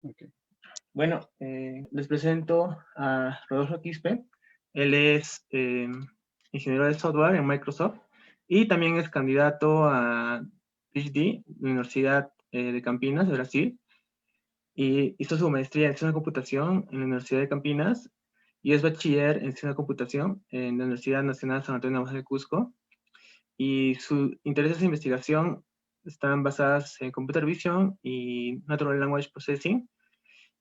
Ok. Bueno, les presento a Rodolfo Quispe. Él es ingeniero de software en Microsoft y también es candidato a PhD en la Universidad de Campinas, de Brasil. Y hizo su maestría en ciencia de computación en la Universidad de Campinas y es bachiller en ciencia de computación en la Universidad Nacional San Antonio de Cusco. Y sus intereses de investigación están basadas en computer vision y natural language processing,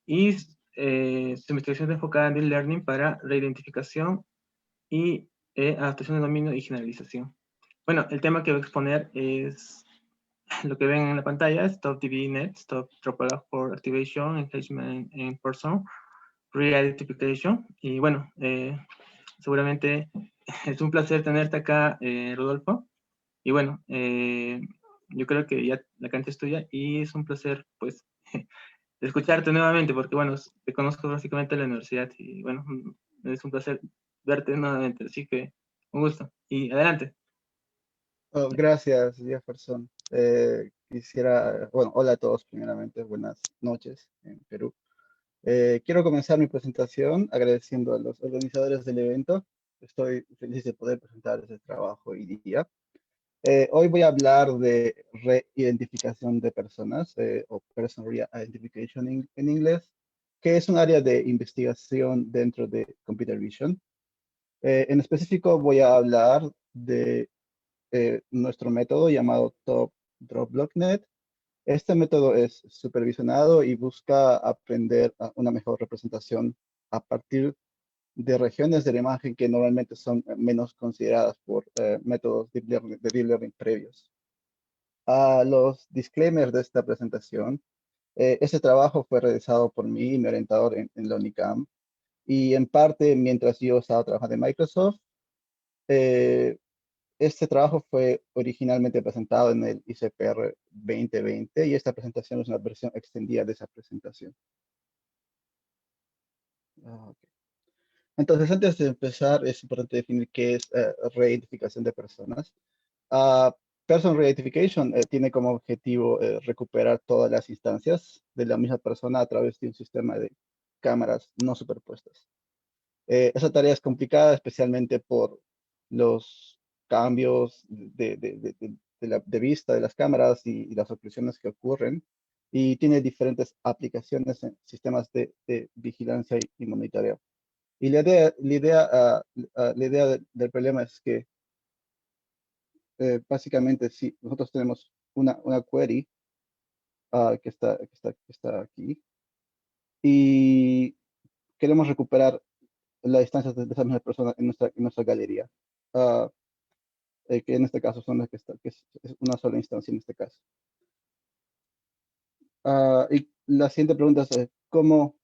y su investigación está enfocada en Deep Learning para reidentificación y adaptación de dominio y generalización. Bueno, el tema que voy a exponer es lo que ven en la pantalla: Stop DBNet, Stop Droplet for Activation, Engagement in Person, Reidentification. Y bueno, seguramente es un placer tenerte acá, Rodolfo. Y bueno, yo creo que ya la cancha es tuya y es un placer, pues, escucharte nuevamente, porque bueno, te conozco básicamente en la universidad y bueno, es un placer verte nuevamente, así que un gusto. Y adelante. Oh, gracias, Jefferson. Bueno, hola a todos primeramente, buenas noches en Perú. Quiero comenzar mi presentación agradeciendo a los organizadores del evento. Estoy feliz de poder presentar este trabajo hoy día. Hoy voy a hablar de reidentificación de personas, o Person Re-Identification en inglés, que es un área de investigación dentro de Computer Vision. En específico voy a hablar de nuestro método llamado Top Drop BlockNet. Este método es supervisionado y busca aprender una mejor representación a partir de regiones de la imagen que normalmente son menos consideradas por métodos de deep learning previos. A los disclaimers de esta presentación: este trabajo fue realizado por mí y mi orientador en la UNICAM, y en parte mientras yo estaba trabajando en Microsoft. Eh, Este trabajo fue originalmente presentado en el ICPR 2020 y esta presentación es una versión extendida de esa presentación. Ok. Entonces, antes de empezar, es importante definir qué es reidentificación de personas. Ah, Person Reidentification tiene como objetivo recuperar todas las instancias de la misma persona a través de un sistema de cámaras no superpuestas. Esa tarea es complicada, especialmente por los cambios de vista de las cámaras y las oclusiones que ocurren, y tiene diferentes aplicaciones en sistemas de vigilancia y monitoreo. Y la idea del problema es que básicamente si nosotros tenemos una query que está aquí, y queremos recuperar las distancias de esa misma persona en nuestra galería. Ah, que en este caso son las que es una sola instancia en este caso. Y la siguiente pregunta es, ¿cómo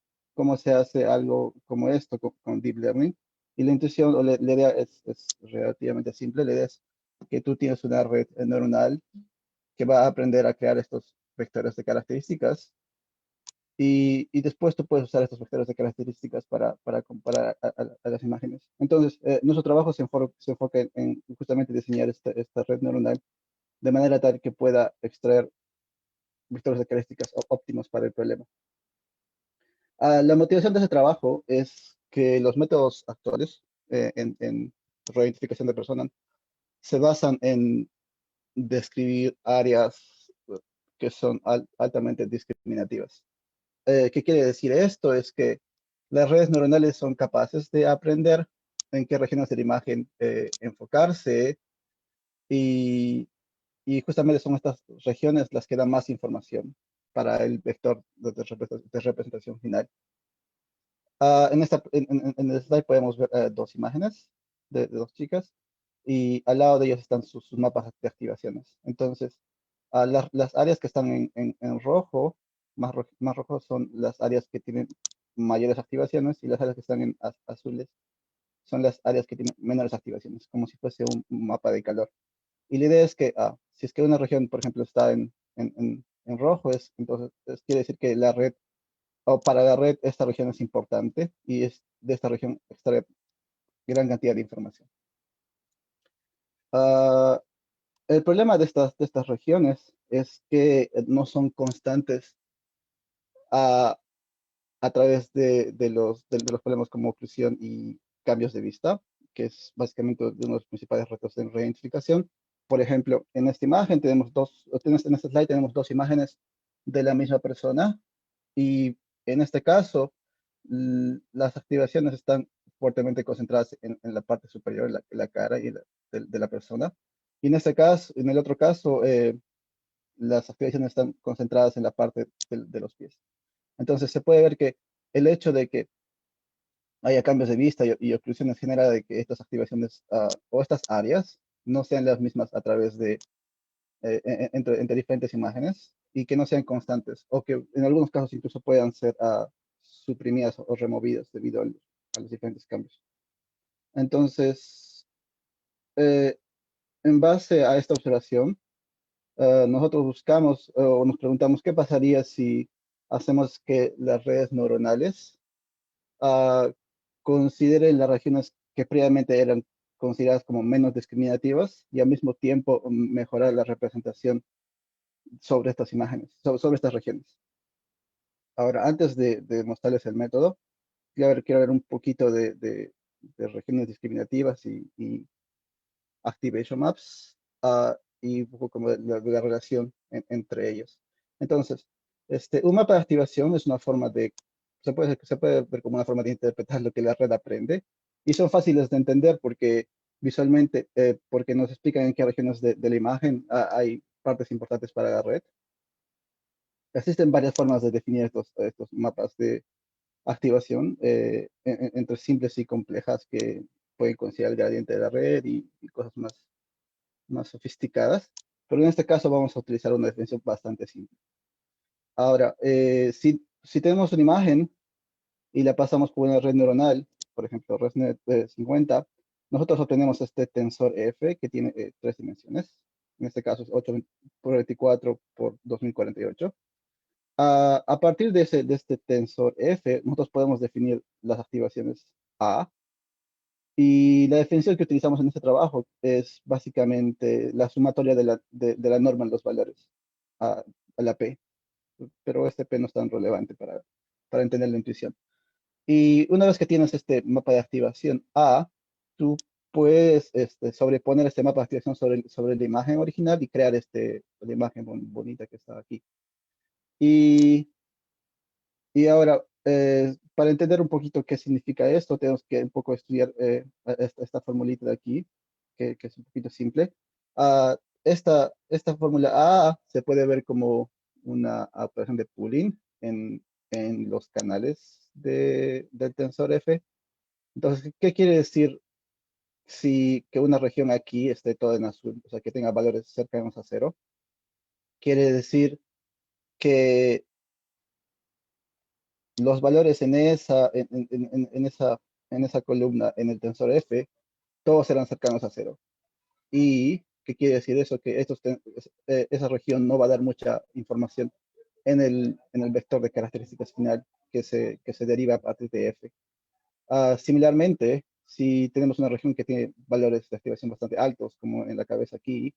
se hace algo como esto con Deep Learning? Y la intención o la idea es relativamente simple. La idea es que tú tienes una red neuronal que va a aprender a crear estos vectores de características, y después tú puedes usar estos vectores de características para comparar a las imágenes. Entonces, nuestro trabajo se enfoca en justamente diseñar esta red neuronal de manera tal que pueda extraer vectores de características óptimos para el problema. La motivación de ese trabajo es que los métodos actuales en reidentificación de personas se basan en describir áreas que son altamente discriminativas. ¿Qué quiere decir esto? Es que las redes neuronales son capaces de aprender en qué regiones de la imagen enfocarse, y, y justamente son estas regiones las que dan más información para el vector de representación final. En el slide podemos ver dos imágenes de dos chicas, y al lado de ellos están sus mapas de activaciones. Entonces, las áreas que están en rojo, más rojo, son las áreas que tienen mayores activaciones, y las áreas que están en azules son las áreas que tienen menores activaciones, como si fuese un mapa de calor. Y la idea es que si es que una región, por ejemplo, está en rojo, entonces quiere decir que la red, o para la red, esta región es importante, y es de esta región extrae gran cantidad de información. Ah, el problema de estas regiones es que no son constantes a través de los problemas como oclusión y cambios de vista, que es básicamente uno de los principales retos en reidentificación. Por ejemplo, en esta imagen tenemos en este slide tenemos dos imágenes de la misma persona, y en este caso las activaciones están fuertemente concentradas en la parte superior, la cara de la persona. Y en este caso, en el otro caso, las activaciones están concentradas en la parte de los pies. Entonces se puede ver que el hecho de que haya cambios de vista y oclusiones genera de que estas activaciones o estas áreas no sean las mismas a través de entre diferentes imágenes, y que no sean constantes, o que en algunos casos incluso puedan ser suprimidas o removidas debido a los diferentes cambios. Entonces, eh, en base a esta observación, nosotros buscamos o nos preguntamos qué pasaría si hacemos que las redes neuronales ah, consideren las regiones que previamente eran consideradas como menos discriminativas, y al mismo tiempo mejorar la representación sobre estas imágenes, sobre estas regiones. Ahora, antes de mostrarles el método, quiero ver un poquito de regiones discriminativas y activation maps, y un poco como de la relación entre ellos. Entonces, un mapa de activación es una forma se puede ver como una forma de interpretar lo que la red aprende, y son fáciles de entender porque visualmente, porque nos explican en qué regiones de la imagen hay partes importantes para la red. Existen varias formas de definir estos mapas de activación, entre simples y complejas, que pueden considerar el gradiente de la red y cosas más sofisticadas. Pero en este caso vamos a utilizar una definición bastante simple. Ahora, si tenemos una imagen y la pasamos por una red neuronal, por ejemplo, ResNet 50, nosotros obtenemos este tensor F que tiene 3 dimensiones. En este caso es 8 por 24 por 2048. A partir de este tensor F, nosotros podemos definir las activaciones A, y la definición que utilizamos en este trabajo es básicamente la sumatoria de la norma en los valores a la P, pero este P no es tan relevante para entender la intuición. Y una vez que tienes este mapa de activación A, tú puedes sobreponer este mapa de activación sobre la imagen original y crear la imagen bonita que está aquí. Y ahora, para entender un poquito qué significa esto, tenemos que un poco estudiar esta formulita de aquí, que es un poquito simple. Esta fórmula A se puede ver como una operación de pooling en los canales del tensor F. Entonces, ¿qué quiere decir si que una región aquí esté toda en azul, o sea, que tenga valores cercanos a cero? Quiere decir que los valores en esa columna, en el tensor F, todos serán cercanos a cero. ¿Y qué quiere decir eso? Que esa región no va a dar mucha información en el vector de características final que se deriva a partir de F. Similarmente, si tenemos una región que tiene valores de activación bastante altos, como en la cabeza aquí,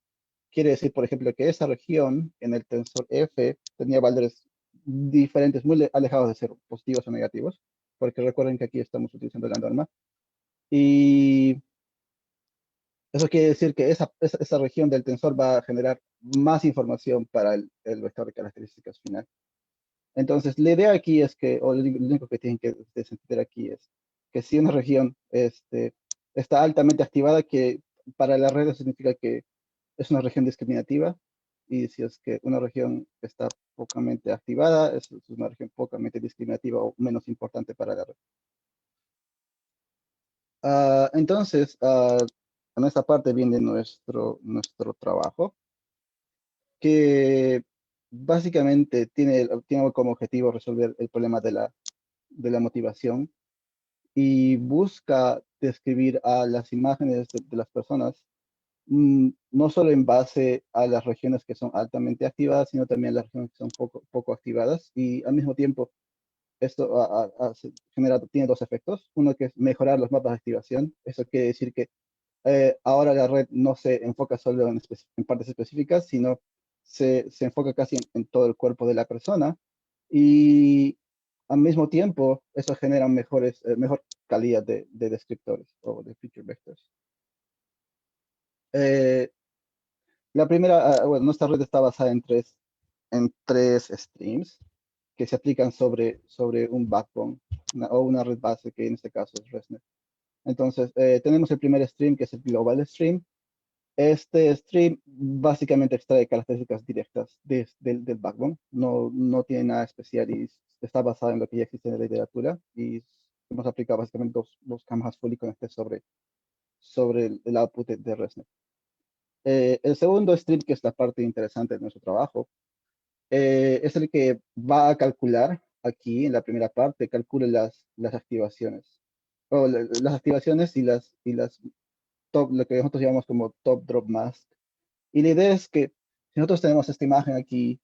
quiere decir, por ejemplo, que esa región en el tensor F tenía valores diferentes, muy alejados de ser positivos o negativos, porque recuerden que aquí estamos utilizando la norma. Y eso quiere decir que esa región del tensor va a generar más información para el vector de características final. Entonces, la idea aquí es que, o lo único que tienen que entender aquí es que si una región está altamente activada, que para la red eso significa que es una región discriminativa, y si es que una región está pocamente activada, es una región pocamente discriminativa o menos importante para la red. Entonces, en esta parte viene nuestro trabajo, que básicamente tiene como objetivo resolver el problema de la motivación, y busca describir a las imágenes de las personas, no solo en base a las regiones que son altamente activadas, sino también las regiones que son poco activadas, y al mismo tiempo esto tiene dos efectos. Uno, que es mejorar los mapas de activación. Eso quiere decir que ahora la red no se enfoca solo en partes específicas, sino se enfoca casi en todo el cuerpo de la persona, y al mismo tiempo, eso genera mejor calidad de descriptores o de feature vectors. La primera, bueno, nuestra red está basada en tres streams que se aplican sobre un backbone o una red base, que en este caso es ResNet. Entonces, tenemos el primer stream, que es el global stream. Este stream básicamente extrae características directas del backbone. No tiene nada especial y está basado en lo que ya existe en la literatura. Y hemos aplicado básicamente dos camas fully connected sobre el output de ResNet. El segundo stream, que es la parte interesante de nuestro trabajo, es el que va a calcular aquí en la primera parte, calcula las activaciones. O las activaciones y las top, lo que nosotros llamamos como top drop mask. Y la idea es que si nosotros tenemos esta imagen aquí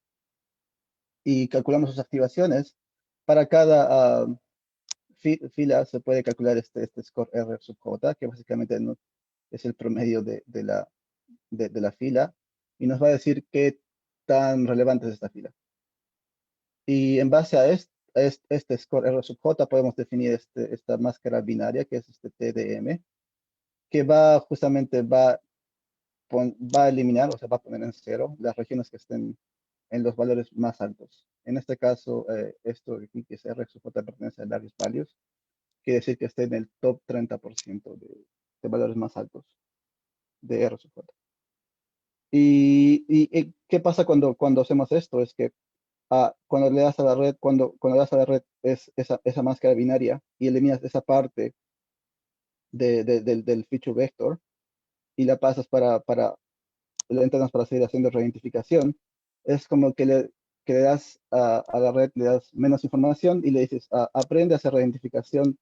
y calculamos sus activaciones, para cada fila se puede calcular este score R sub J, que básicamente es el promedio de la fila, y nos va a decir qué tan relevante es esta fila. Y en base a este score R sub J podemos definir esta máscara binaria, que es este TDM, que va a eliminar, o sea, va a poner en cero las regiones que estén en los valores más altos. En este caso, esto de aquí, que es R sub J, pertenece a largest values, quiere decir que esté en el top 30% de valores más altos de R sub J. ¿Y qué pasa cuando hacemos esto? Es que cuando le das a la red, cuando le das a la red es esa máscara binaria y eliminas esa parte del feature vector y la pasas la entrenas para seguir haciendo reidentificación, es como que le das a la red, le das menos información y le dices, aprende a hacer reidentificación,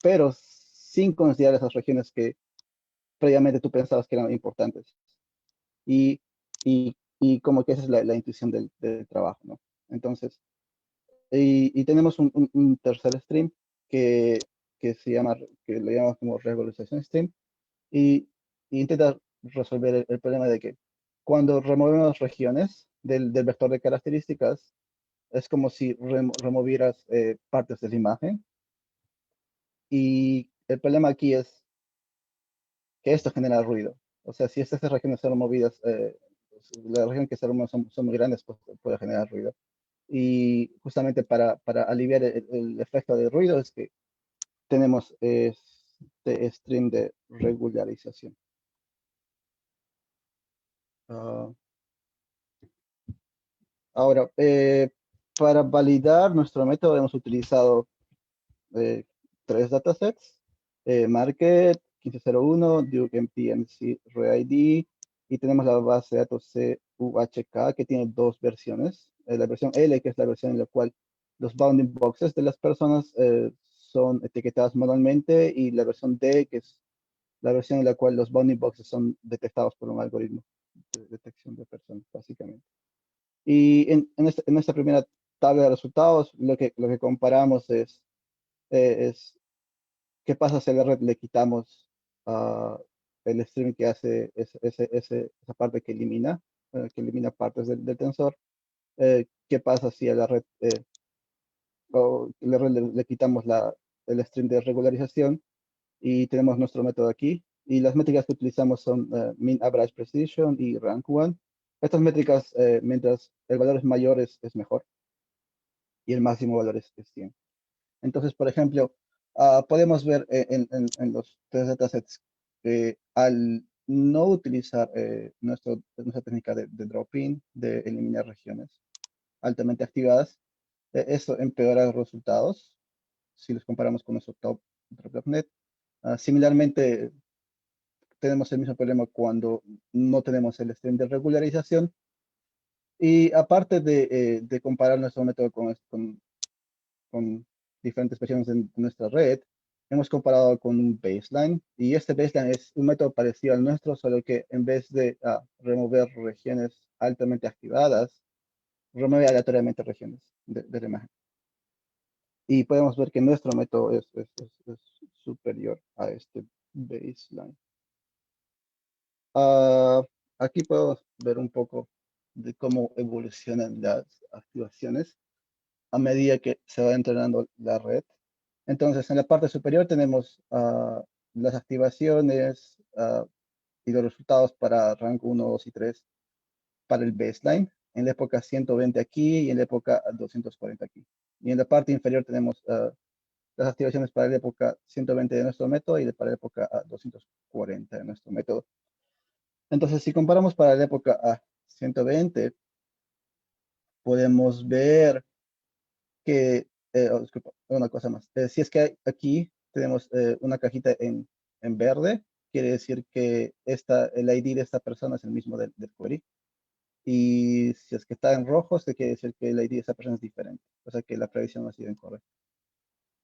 pero sin considerar esas regiones que previamente tú pensabas que eran importantes. Y como que esa es la intuición del trabajo, ¿no? Entonces, y tenemos un tercer stream que, que le llamamos como regularización stream, y intenta resolver el problema de que cuando removemos regiones del vector de características, es como si removieras partes de la imagen. Y el problema aquí es que esto genera ruido. O sea, si estas regiones son removidas, las regiones que se remueven son muy grandes, pues puede generar ruido. Y justamente para aliviar el efecto de ruido es que tenemos este stream de regularización. Ah, Ahora, para validar nuestro método hemos utilizado tres datasets, Market, 1501, Duke MPMC ReID, y tenemos la base de datos CUHK, que tiene dos versiones. La versión L, que es la versión en la cual los bounding boxes de las personas son etiquetadas manualmente, y la versión D, que es la versión en la cual los bounding boxes son detectados por un algoritmo de detección de personas, básicamente. Y en esta primera tabla de resultados, lo que comparamos es qué pasa si a la red le quitamos el stream que hace esa parte que elimina partes del tensor. ¿Qué pasa si a la red, le quitamos el stream de regularización? Y tenemos nuestro método aquí. Y las métricas que utilizamos son Mean Average Precision y Rank 1. Estas métricas, mientras el valor es mayor, es mejor, y el máximo valor es 100. Entonces, por ejemplo, podemos ver en los tres datasets que al no utilizar nuestra técnica de drop-in, de eliminar regiones altamente activadas, eso empeora los resultados si los comparamos con nuestro top drop.net. Similarmente, tenemos el mismo problema cuando no tenemos el stream de regularización. Y aparte de comparar nuestro método con diferentes versiones de nuestra red, hemos comparado con un baseline, y este baseline es un método parecido al nuestro, solo que en vez de remover regiones altamente activadas, remueve aleatoriamente regiones de la imagen. Y podemos ver que nuestro método es superior a este baseline. Aquí podemos ver un poco de cómo evolucionan las activaciones. a medida que se va entrenando la red. Entonces, en la parte superior tenemos las activaciones y los resultados para rango 1, 2 y 3 para el baseline, en la época 120 aquí y en la época 240 aquí. Y en la parte inferior tenemos las activaciones para la época 120 de nuestro método y para la época 240 de nuestro método. Entonces, si comparamos para la época 120, podemos ver que, disculpa, una cosa más. Si es que aquí tenemos una cajita en verde, quiere decir que el ID de esta persona es el mismo del query. Y si es que está en rojo, esto quiere decir que el ID de esa persona es diferente. O sea que la predicción no ha sido incorrecta.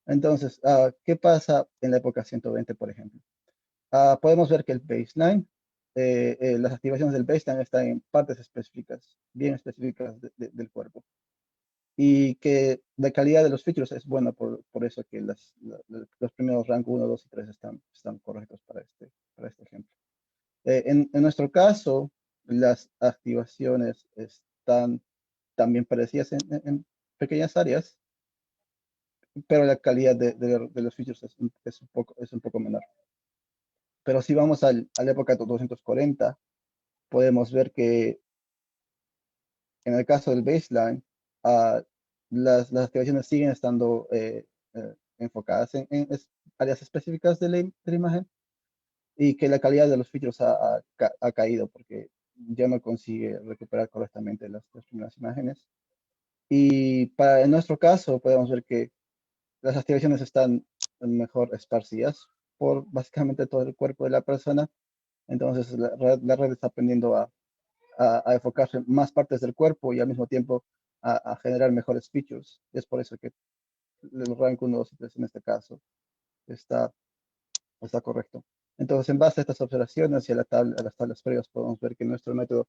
Entonces, ¿qué pasa en la época 120, por ejemplo? Podemos ver que el baseline, las activaciones del baseline están en partes específicas, bien específicas del cuerpo. Y que la calidad de los features es buena, por eso que los primeros rango 1, 2 y 3 están correctos para este ejemplo. En nuestro caso, las activaciones están también parecidas en pequeñas áreas, pero la calidad de los features es un poco menor. Pero si vamos a la época de 240, podemos ver que en el caso del baseline, las activaciones siguen estando enfocadas en áreas específicas de la imagen y que la calidad de los features ha caído porque ya no consigue recuperar correctamente las primeras imágenes. Y en nuestro caso, podemos ver que las activaciones están mejor esparcidas por básicamente todo el cuerpo de la persona. Entonces, la red está aprendiendo a enfocarse en más partes del cuerpo y al mismo tiempo a generar mejores features. Es por eso que el rank 1, 2 y 3 en este caso está, está correcto. Entonces, en base a estas observaciones y a las tablas previas, podemos ver que nuestro método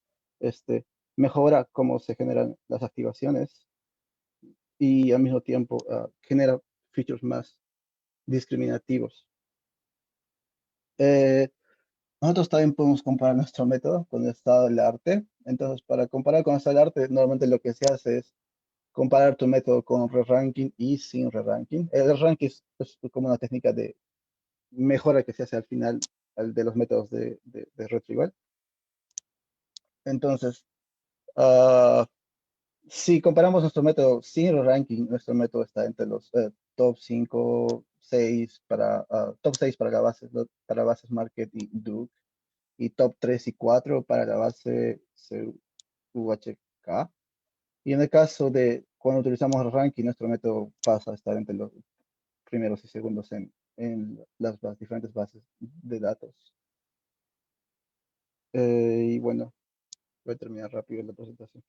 mejora cómo se generan las activaciones y al mismo tiempo genera features más discriminativos. Nosotros también podemos comparar nuestro método con el estado del arte. Entonces, para comparar con el estado del arte, normalmente lo que se hace es comparar tu método con re-ranking y sin re-ranking. El ranking es como una técnica de mejora que se hace al final de los métodos de retrieval. Entonces, si comparamos nuestro método sin re-ranking, nuestro método está entre los top 5, 6 top 6 para bases Market y Duke, y top 3 y 4 para la base UHK. Y en el caso de cuando utilizamos el ranking, nuestro método pasa a estar entre los primeros y segundos en las diferentes bases de datos. Y bueno, voy a terminar rápido la presentación.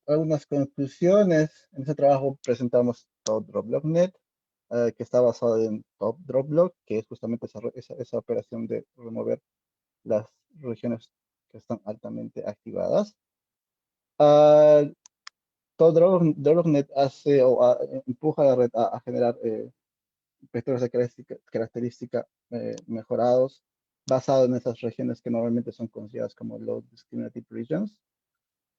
Algunas conclusiones. En este trabajo presentamos TopDropBlockNet, que está basado en TopDropBlock, que es justamente esa operación de remover las regiones que están altamente activadas. TopDropNet hace o empuja a la red a generar vectores de característica mejorados basados en esas regiones que normalmente son consideradas como low discriminative regions.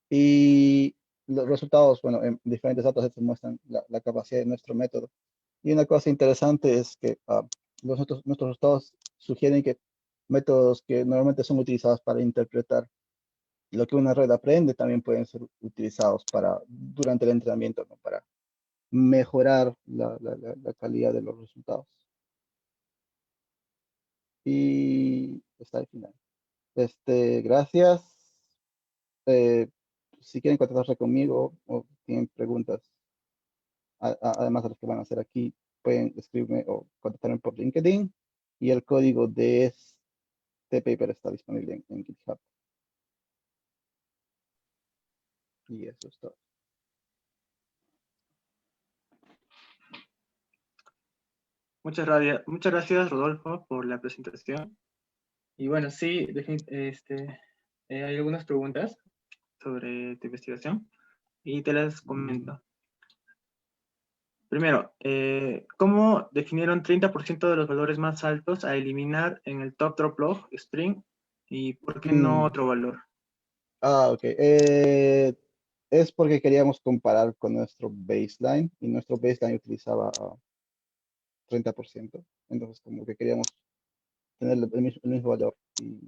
Y los resultados, bueno, en diferentes datasets muestran la capacidad de nuestro método. Y una cosa interesante es que nuestros resultados sugieren que métodos que normalmente son utilizados para interpretar lo que una red aprende también pueden ser utilizados durante el entrenamiento, ¿no? Para mejorar la calidad de los resultados. Y está al final. Gracias. Eh, si quieren contactarse conmigo o tienen preguntas, además de las que van a hacer aquí, pueden escribirme o contactarme por LinkedIn. Y el código de este paper está disponible en GitHub. Y eso es todo. Muchas gracias, Rodolfo, por la presentación. Y bueno, sí, hay algunas preguntas sobre tu investigación y te las comento. Primero, ¿cómo definieron 30% de los valores más altos a eliminar en el top drop log string y por qué no otro valor? Ok. es porque queríamos comparar con nuestro baseline y nuestro baseline utilizaba 30%. Entonces, como que queríamos tener el mismo valor. Y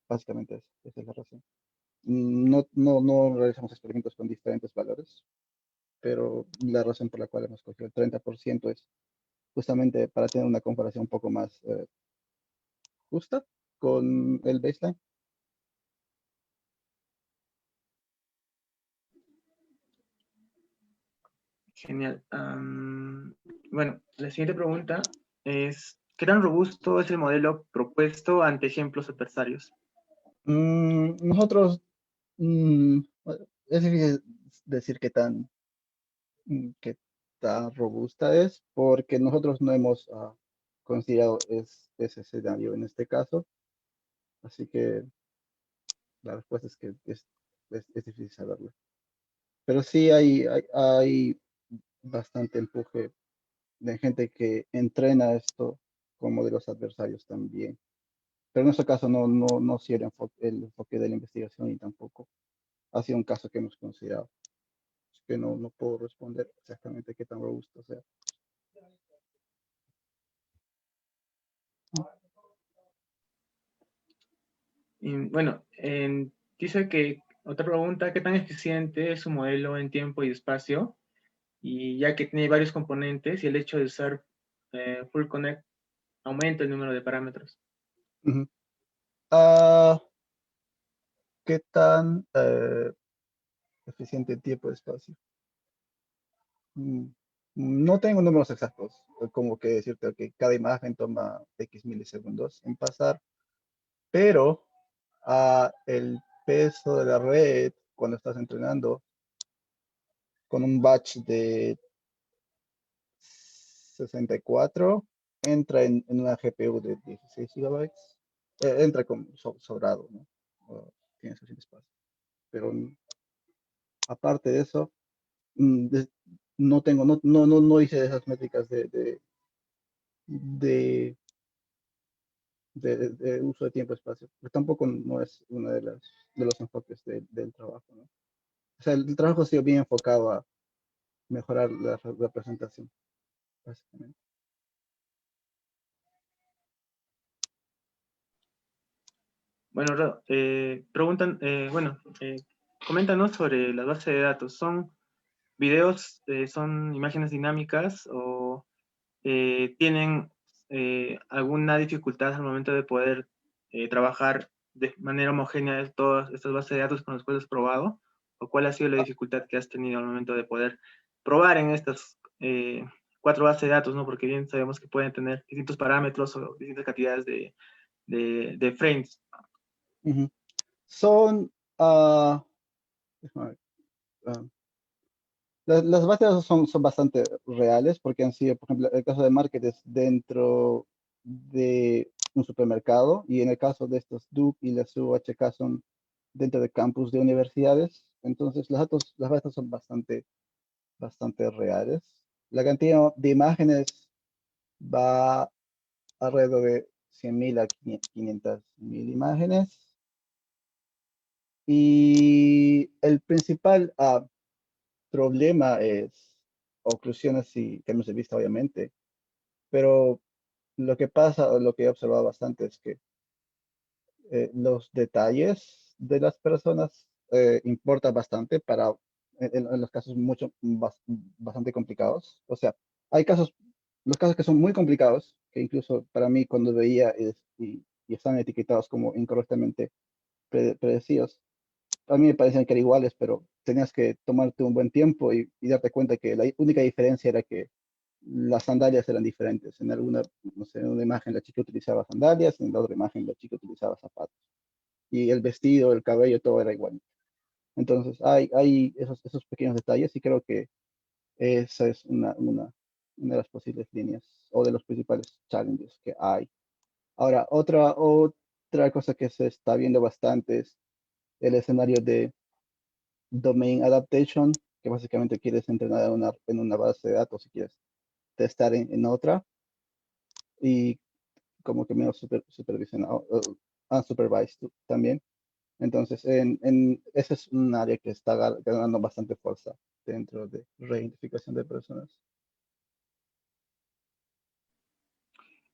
básicamente esa es la razón. No realizamos experimentos con diferentes valores, pero la razón por la cual hemos cogido el 30% es justamente para tener una comparación un poco más justa con el baseline. Genial. Bueno, la siguiente pregunta es, ¿qué tan robusto es el modelo propuesto ante ejemplos adversarios? Nosotros, bueno, es difícil decir qué tan robusta es, porque nosotros no hemos considerado ese escenario en este caso, así que la respuesta es que es difícil saberlo. Pero sí hay bastante empuje de gente que entrena esto con modelos adversarios también. Pero en nuestro caso no ha sido el enfoque de la investigación y tampoco ha sido un caso que hemos considerado. Así que no puedo responder exactamente qué tan robusto sea. Y, bueno, dice que otra pregunta, ¿qué tan eficiente es su modelo en tiempo y espacio? Y ya que tiene varios componentes y el hecho de usar Full Connect aumenta el número de parámetros. Ujú. Ah, ¿Qué tan eficiente en tiempo y espacio? Mm, No tengo números exactos, como que decirte que cada imagen toma X milisegundos en pasar, pero el peso de la red cuando estás entrenando con un batch de 64 entra en una GPU de 16 gigabytes, entra con sobrado, ¿no? Tiene suficiente espacio. Pero aparte de eso, mm, de- no tengo, no hice esas métricas de, de uso de tiempo-espacio, pero tampoco no es uno de los enfoques del trabajo, ¿no? O sea, el trabajo ha sido bien enfocado a mejorar la representación, básicamente. Bueno, preguntan, coméntanos sobre las bases de datos. ¿Son videos, son imágenes dinámicas o tienen alguna dificultad al momento de poder trabajar de manera homogénea de todas estas bases de datos con las cuales has probado? ¿O cuál ha sido la Ah, dificultad que has tenido al momento de poder probar en estas 4 bases de datos, ¿no? Porque bien sabemos que pueden tener distintos parámetros o distintas cantidades de frames. ujú. Son, déjame ver, ah, las bases de datos son bastante reales porque han sido, por ejemplo, el caso de Market es dentro de un supermercado y en el caso de estos DUC y las UHK son dentro de campus de universidades. Entonces, las bases son bastante reales. La cantidad de imágenes va alrededor de 100.000 a 500.000 imágenes. Y el principal problema es oclusiones y cambios de vista, obviamente, pero lo que pasa, o lo que he observado bastante, es que los detalles de las personas importan bastante en los casos bastante complicados. O sea, hay los casos que son muy complicados, que incluso para mí cuando veía y están etiquetados como incorrectamente predecidos, a mí me parecían que eran iguales, pero tenías que tomarte un buen tiempo y darte cuenta que la única diferencia era que las sandalias eran diferentes. En alguna, no sé, en una imagen la chica utilizaba sandalias, en la otra imagen la chica utilizaba zapatos. Y el vestido, el cabello, todo era igual. Entonces, hay esos pequeños detalles y creo que esa es una de las posibles líneas o de los principales challenges que hay. Ahora, otra cosa que se está viendo bastante es el escenario de domain adaptation, que básicamente quieres entrenar en una base de datos y quieres testar en otra, y como que menos supervisionado, unsupervised también. Entonces, ese es un área que está ganando bastante fuerza dentro de reidentificación de personas.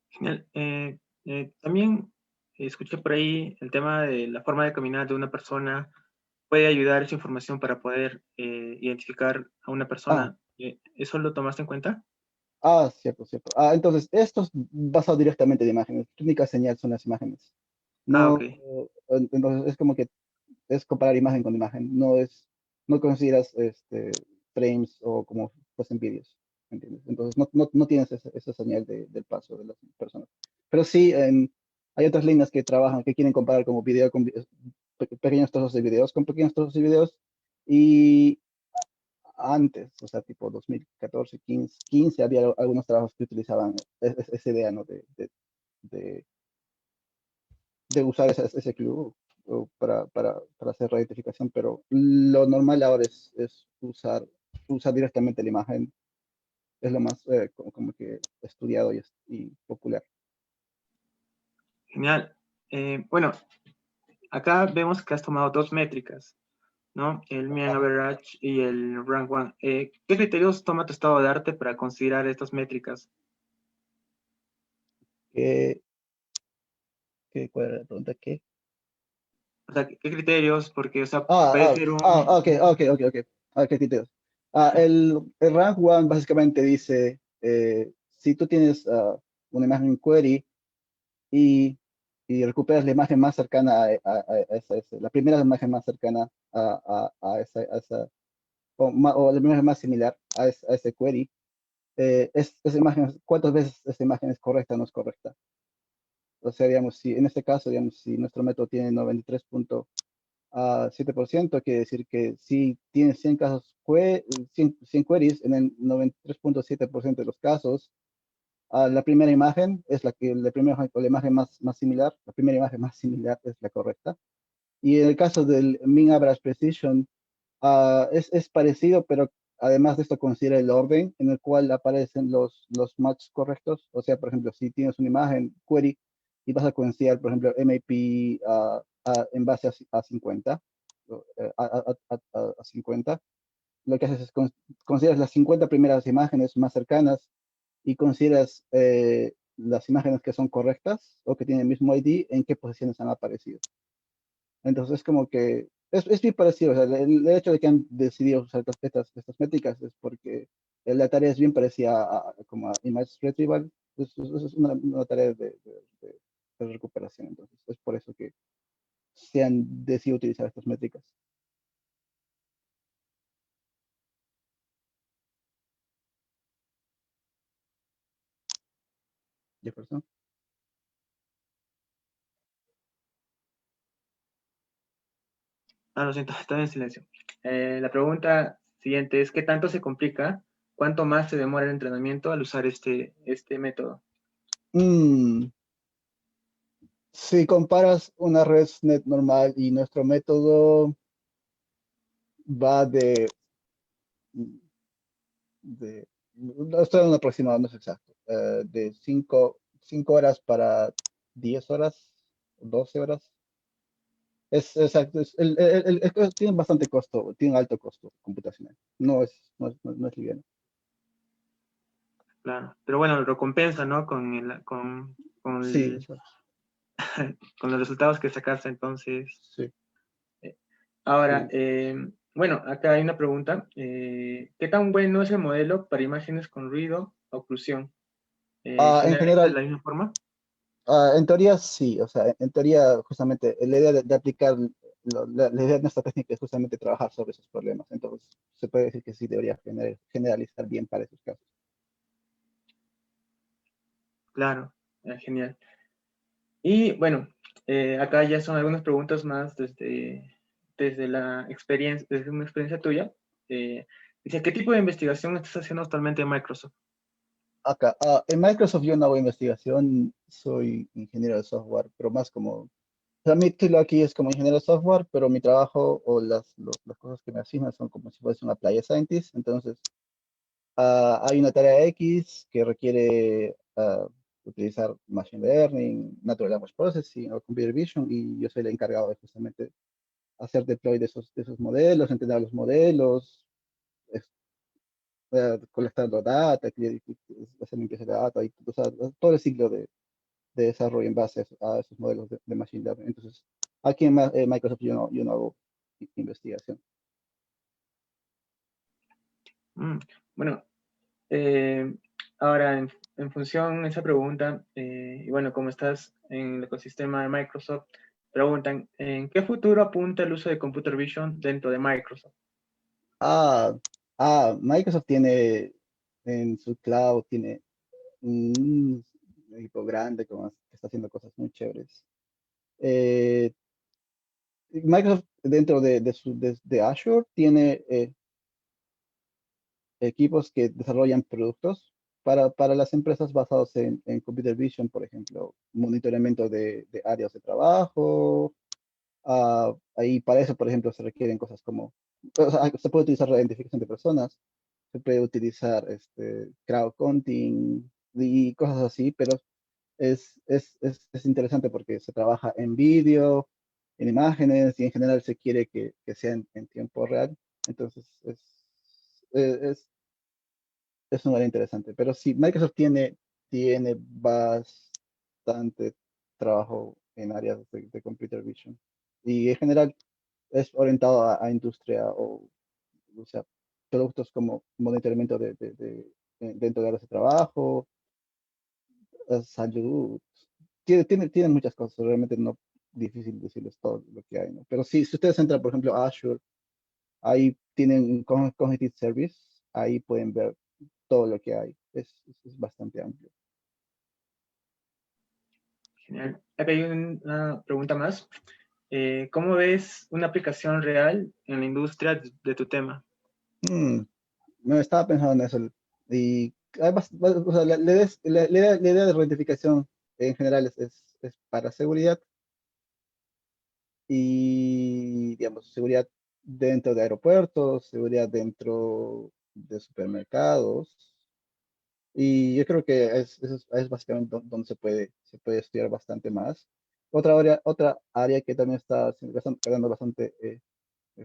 Genial. También escuché por ahí el tema de la forma de caminar de una persona. Puede ayudar esa información para poder identificar a una Ah, persona. ¿Eso lo tomaste en cuenta? cierto, cierto. Entonces, esto es basado directamente de imágenes. La única señal son las imágenes. Ah, ok. No, entonces es como que es comparar imagen con imagen. No consideras frames o como fuesen vídeos. ¿Entiendes? Entonces, no tienes esa señal del paso de las personas. Pero sí, hay otras líneas que trabajan, que quieren comparar como video con pequeños trozos de videos con pequeños trozos de videos. Y antes, o sea, tipo 2014, 15, había algunos trabajos que utilizaban esa idea, ¿no? De, de usar ese club para hacer la identificación, pero lo normal ahora es usar directamente la imagen, es lo más como que estudiado y popular. Genial. Bueno, acá vemos que has tomado dos métricas, ¿no? El Mean Average y el Rank One. ¿Qué criterios toma tu estado de arte para considerar estas métricas? ¿Qué, cuál era la pregunta? ¿Qué? O sea, ¿qué criterios? Porque, o sea, puede ser Ok, ok, ok, ok. ¿Qué criterios? El rank one básicamente dice, si tú tienes una imagen query y, y recuperas la imagen más cercana a la primera imagen más cercana o la imagen más similar a ese query, esa imagen, ¿cuántas veces esa imagen es correcta o no es correcta? O sea, digamos, si en este caso, digamos, si nuestro método tiene 93.7%, quiere decir que si tienes 100 casos, 100 queries, en el 93.7% de los casos, la primera imagen es la imagen más similar, la primera imagen más similar es la correcta. Y en el caso del Mean Average Precision, es parecido, pero además de esto considera el orden en el cual aparecen los matches correctos. O sea, por ejemplo, si tienes una imagen query y vas a considerar, por ejemplo, MAP en base a 50, a 50, lo que haces es consideras las 50 primeras imágenes más cercanas y consideras las imágenes que son correctas o que tienen el mismo ID, en qué posiciones han aparecido. Entonces, es como que es bien parecido. O sea, el hecho de que han decidido usar estas métricas es porque la tarea es bien parecida como a Image Retrieval. Es una tarea de recuperación. Entonces, es por eso que se han decidido utilizar estas métricas. Jefferson. Lo siento, estoy en silencio. La pregunta siguiente es, ¿qué tanto se complica? ¿Cuánto más se demora el entrenamiento al usar este método? Mm, si comparas una ResNet normal y nuestro método va no estoy en un aproximado, no es exacto, de 5 horas para 10 horas, 12 horas. Es exacto, tiene bastante costo, tiene un alto costo computacional. No es liviano. Claro, pero bueno, lo recompensa, ¿no? Sí, Con los resultados que sacaste, entonces. sí, Ahora, sí. bueno, acá hay una pregunta. ¿Qué tan bueno es el modelo para imágenes con ruido o oclusión? En ¿Generaliza de general, la misma forma? en teoría sí, o sea, en teoría justamente la idea de aplicar, la idea de nuestra técnica es justamente trabajar sobre esos problemas. Entonces, se puede decir que sí debería generalizar bien para esos casos. Claro, genial. Y bueno, acá ya son algunas preguntas más desde la experiencia, desde una experiencia tuya. Dice, ¿qué tipo de investigación estás haciendo actualmente en Microsoft? Acá, en Microsoft yo no hago investigación, soy ingeniero de software, pero más como, o sea, mi título aquí es como ingeniero de software, pero mi trabajo o las cosas que me asignan son como si fuese una playa scientist. Entonces, hay una tarea X que requiere utilizar Machine Learning, Natural Language Processing o Computer Vision, y yo soy el encargado de justamente hacer deploy de esos modelos, entrenar los modelos, colectando data, hacer limpieza de data, y, o sea, todo el ciclo de desarrollo en base a esos modelos de Machine Learning. Entonces, aquí en Microsoft yo no hago investigación. Bueno, eh, ahora en función de esa pregunta, y bueno, como estás en el ecosistema de Microsoft, preguntan, ¿en qué futuro apunta el uso de Computer Vision dentro de Microsoft? Ah, Microsoft tiene en su cloud, tiene un equipo grande que está haciendo cosas muy chéveres. Eh, Microsoft dentro de Azure tiene equipos que desarrollan productos para las empresas basados en Computer Vision, por ejemplo, monitoramiento de áreas de trabajo. Ahí para eso, por ejemplo, se requieren cosas como, o sea, se puede utilizar la identificación de personas, se puede utilizar crowd counting y cosas así, pero es interesante porque se trabaja en vídeo, en imágenes y en general se quiere que sea en tiempo real. Entonces es, es un área interesante. Pero sí, Microsoft tiene bastante trabajo en áreas de computer vision. Y en general es orientado a industria o sea, productos como monitoramiento dentro de áreas de trabajo, salud. Tiene muchas cosas, realmente no difícil decirles todo lo que hay, ¿no? Pero sí, si ustedes entran, por ejemplo, a Azure, ahí tienen un Cognitive Service, ahí pueden ver todo lo que hay. Es bastante amplio. Genial. Acá hay una pregunta más. ¿Cómo ves una aplicación real en la industria de tu tema? No estaba pensando en eso. Y o sea, la idea de rectificación en general es para seguridad y, digamos, seguridad dentro de aeropuertos, seguridad dentro de supermercados. Y yo creo que es básicamente donde se puede estudiar bastante más. Otra área que también está ganando bastante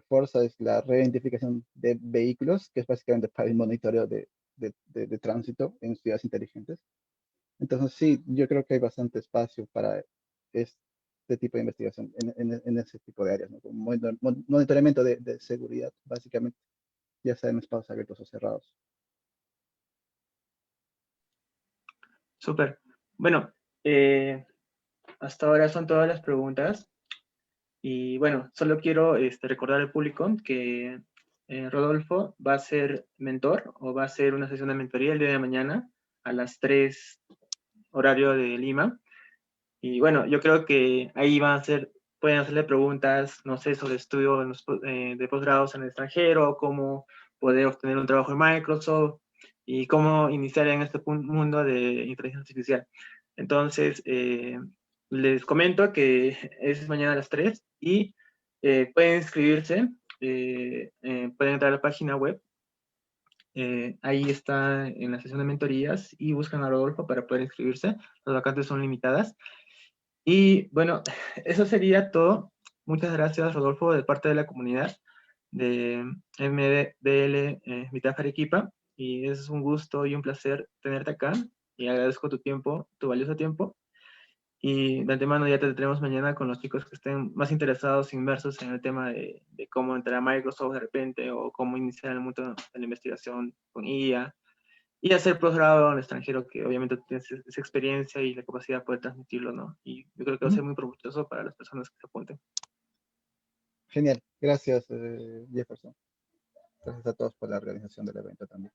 fuerza es la reidentificación de vehículos, que es básicamente para el monitoreo de tránsito en ciudades inteligentes. Entonces, sí, yo creo que hay bastante espacio para este tipo de investigación en ese tipo de áreas, ¿no? Como monitoramiento de seguridad, básicamente, ya sea en espacios abiertos o cerrados. Súper. Bueno, hasta ahora son todas las preguntas. Y bueno, solo quiero recordar al público que Rodolfo va a ser mentor o va a hacer una sesión de mentoría el día de mañana a las 3 horario de Lima. Y bueno, yo creo que ahí pueden hacerle preguntas, no sé, sobre estudio de posgrados en el extranjero, cómo poder obtener un trabajo en Microsoft y cómo iniciar en este mundo de inteligencia artificial. Entonces, les comento que es mañana a las 3 y pueden inscribirse, pueden entrar a la página web. Ahí está en la sesión de mentorías y buscan a Rodolfo para poder inscribirse. Las vacantes son limitadas. Y bueno, eso sería todo. Muchas gracias, Rodolfo, de parte de la comunidad de MDL Mitad Arequipa. Y es un gusto y un placer tenerte acá. Y agradezco tu tiempo, tu valioso tiempo. Y de antemano ya te tendremos mañana con los chicos que estén más interesados, inmersos en el tema de cómo entrar a Microsoft de repente o cómo iniciar el mundo de la investigación con IA y hacer posgrado en el extranjero, que obviamente tienes esa experiencia y la capacidad de poder transmitirlo, ¿no? Y yo creo que va a Ujú. ser muy provechoso para las personas que se apunten. Genial. Gracias, Jefferson. Gracias a todos por la organización del evento también.